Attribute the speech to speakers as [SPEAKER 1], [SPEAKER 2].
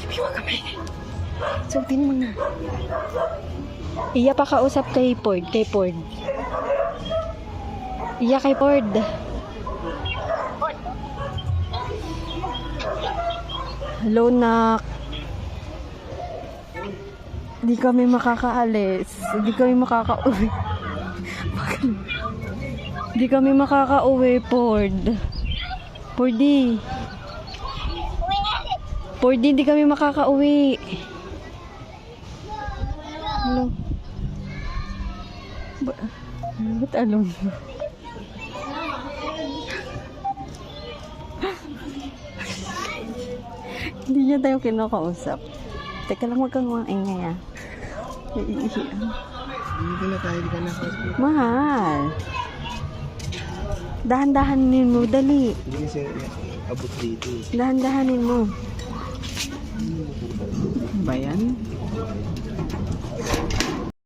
[SPEAKER 1] Iwan kami. Sultin mo na. Iya pa kausap kay Ford. Iya kay Ford. Hello, nak. Di kami makakaalis. Di kami makakauwi. Di kami makakauwi, Ford. Fordy. Fordy, di kami makakauwi. Hello. Ba't alone? Hindi niya tayo kinakausap. Teka lang, wag kang maingay ah. Naiihi ah.
[SPEAKER 2] Hindi na tayo, di ka na hospital.
[SPEAKER 1] Mahal. Dahan-dahanin mo, dali.
[SPEAKER 2] Hindi kasi abot dito.
[SPEAKER 1] Dahan-dahanin mo. Ba yan?